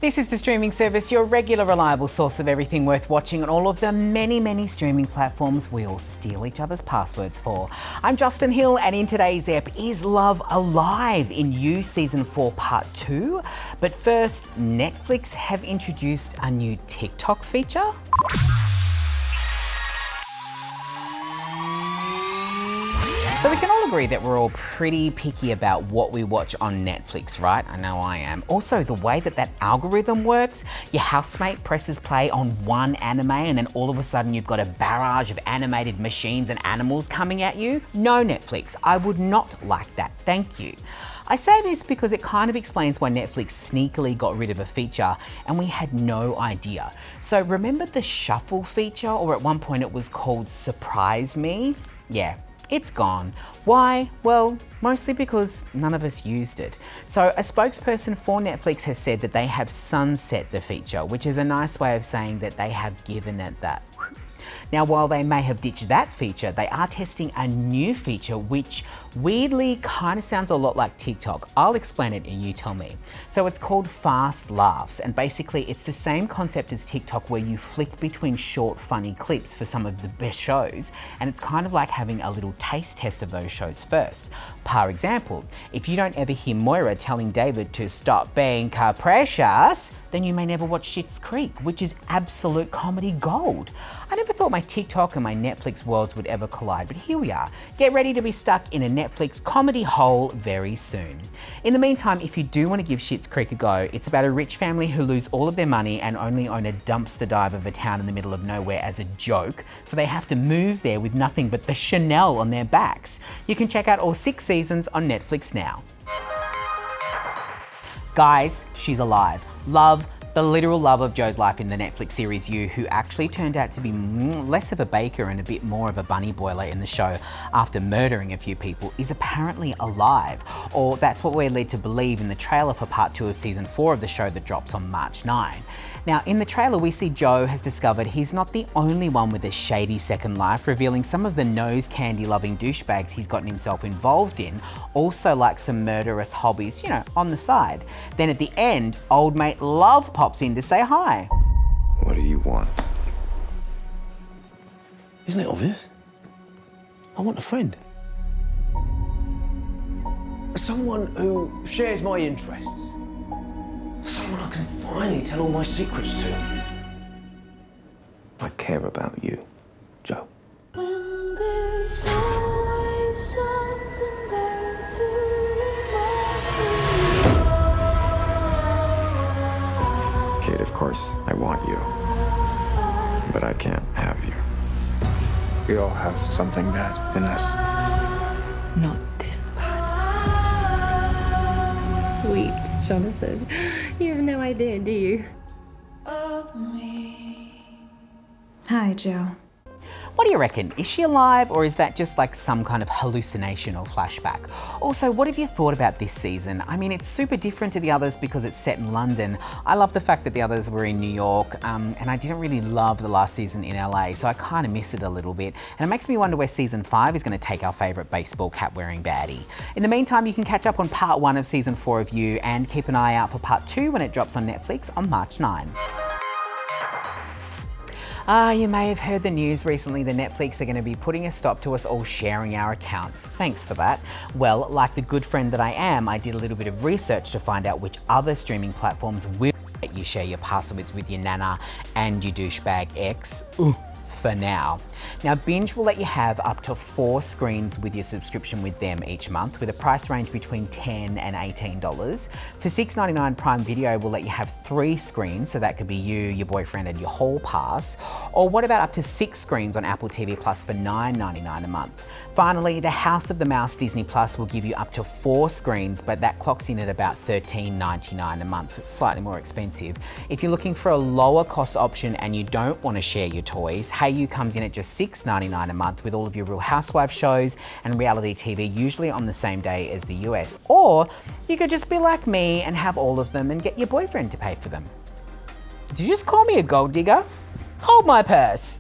This is the streaming service, your regular reliable source of everything worth watching on all of the many streaming platforms we all steal each other's passwords for. I'm Justin Hill, and in today's ep, is Love Alive in You Season 4 Part 2? But first, Netflix have introduced a new TikTok feature. So we can all agree that we're all pretty picky about what we watch on Netflix, right? I know I am. Also, the way that algorithm works, your housemate presses play on one anime and then all of a sudden you've got a barrage of animated machines and animals coming at you. No, Netflix, I would not like that, thank you. I say this because it kind of explains why Netflix sneakily got rid of a feature and we had no idea. So remember the shuffle feature, or at one point it was called Surprise Me? Yeah. It's gone. Why? Well, mostly because none of us used it. So a spokesperson for Netflix has said that they have sunset the feature, which is a nice way of saying that they have given it that. Now, while they may have ditched that feature, they are testing a new feature which weirdly kind of sounds a lot like TikTok. I'll explain it and you tell me. So it's called Fast Laughs, and basically it's the same concept as TikTok where you flick between short funny clips for some of the best shows, and it's kind of like having a little taste test of those shows first. For example, if you don't ever hear Moira telling David to stop being capricious, then you may never watch Schitt's Creek, which is absolute comedy gold. I never thought my TikTok and my Netflix worlds would ever collide, but here we are. Get ready to be stuck in a Netflix comedy hole very soon. In the meantime, if you do want to give Schitt's Creek a go, it's about a rich family who lose all of their money and only own a dumpster dive of a town in the middle of nowhere as a joke, so they have to move there with nothing but the Chanel on their backs. You can check out all 6 seasons on Netflix now. Guys, she's alive. Love, the literal love of Joe's life in the Netflix series You, who actually turned out to be less of a baker and a bit more of a bunny boiler in the show after murdering a few people, is apparently alive. Or that's what we're led to believe in the trailer for Part 2 of Season 4 of the show that drops on March 9. Now, in the trailer, we see Joe has discovered he's not the only one with a shady second life, revealing some of the nose candy-loving douchebags he's gotten himself involved in also like some murderous hobbies, on the side. Then at the end, old mate Love pops in to say hi. What do you want? Isn't it obvious? I want a friend. Someone who shares my interests. Someone I can finally tell all my secrets to. I care about you, Joe. When there's always something there to remind me. Kid, of course, I want you. But I can't have you. We all have something bad in us. Not this bad. Sweet Jonathan. You have no idea, do you? Hi, Joe. What do you reckon? Is she alive, or is that just like some kind of hallucination or flashback? Also, what have you thought about this season? I mean, it's super different to the others because it's set in London. I love the fact that the others were in New York, and I didn't really love the last season in LA, so I kind of miss it a little bit. And it makes me wonder where Season 5 is going to take our favourite baseball cap-wearing baddie. In the meantime, you can catch up on Part 1 of Season 4 of You, and keep an eye out for Part 2 when it drops on Netflix on March 9. You may have heard the news recently that Netflix are going to be putting a stop to us all sharing our accounts. Thanks for that. Well, like the good friend that I am, I did a little bit of research to find out which other streaming platforms will let you share your passwords with your nana and your douchebag ex. For now. Now, Binge will let you have up to 4 screens with your subscription with them each month, with a price range between $10 and $18. For $6.99, Prime Video will let you have 3 screens, so that could be you, your boyfriend, and your hall pass. Or what about up to 6 screens on Apple TV Plus for $9.99 a month? Finally, the House of the Mouse Disney Plus will give you up to 4 screens, but that clocks in at about $13.99 a month. It's slightly more expensive. If you're looking for a lower cost option and you don't want to share your toys, You comes in at just $6.99 a month with all of your Real Housewives shows and reality TV, usually on the same day as the US. Or you could just be like me and have all of them and get your boyfriend to pay for them. Did you just call me a gold digger? Hold my purse.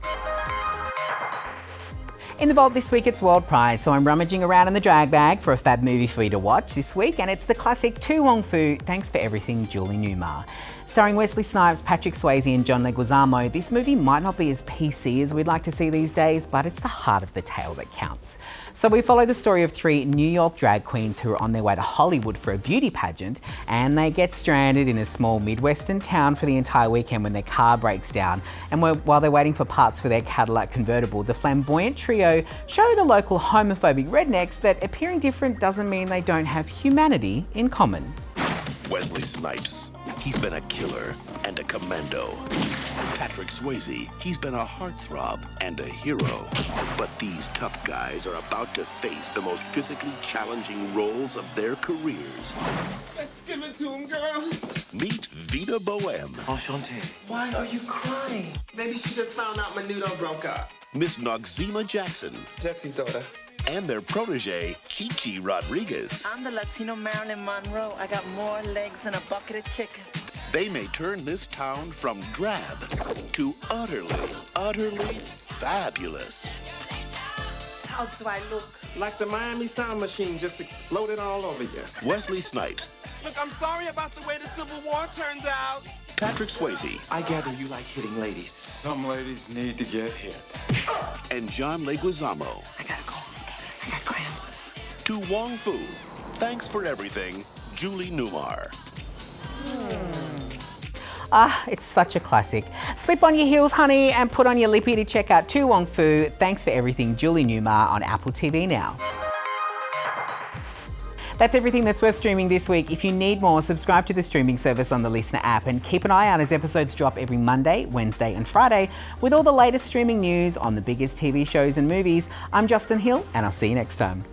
In the vault this week, it's World Pride, so I'm rummaging around in the drag bag for a fab movie for you to watch this week, and it's the classic To Wong Fu, Thanks for Everything, Julie Newmar. Starring Wesley Snipes, Patrick Swayze and John Leguizamo, this movie might not be as PC as we'd like to see these days, but it's the heart of the tale that counts. So we follow the story of 3 New York drag queens who are on their way to Hollywood for a beauty pageant, and they get stranded in a small Midwestern town for the entire weekend when their car breaks down. And while they're waiting for parts for their Cadillac convertible, the flamboyant trio show the local homophobic rednecks that appearing different doesn't mean they don't have humanity in common. Wesley Snipes, he's been a killer and a commando. Patrick Swayze, he's been a heartthrob and a hero. But these tough guys are about to face the most physically challenging roles of their careers. Let's give it to him, girls. Meet Vida Bohème, Enchanté. Why are you crying? Maybe she just found out Menudo broke up. Miss Noxzema Jackson, Jesse's daughter. and their protege, Chichi Rodriguez. I'm the Latino Marilyn Monroe. I got more legs than a bucket of chicken. They may turn this town from drab to utterly fabulous. How do I look? Like the Miami Sound Machine just exploded all over you. Wesley Snipes, Look, I'm sorry about the way the Civil War turned out. Patrick Swayze, I gather you like hitting ladies. Some ladies need to get hit. and John Leguizamo. I gotta go. I got cramps. To Wong Fu, thanks for everything, Julie Newmar. It's such a classic. Slip on your heels, honey, and put on your lippy to check out To Wong Fu, Thanks for Everything, Julie Newmar on Apple TV now. That's everything that's worth streaming this week. If you need more, subscribe to the streaming service on the LiSTNR app and keep an eye out as episodes drop every Monday, Wednesday and Friday with all the latest streaming news on the biggest TV shows and movies. I'm Justin Hill, and I'll see you next time.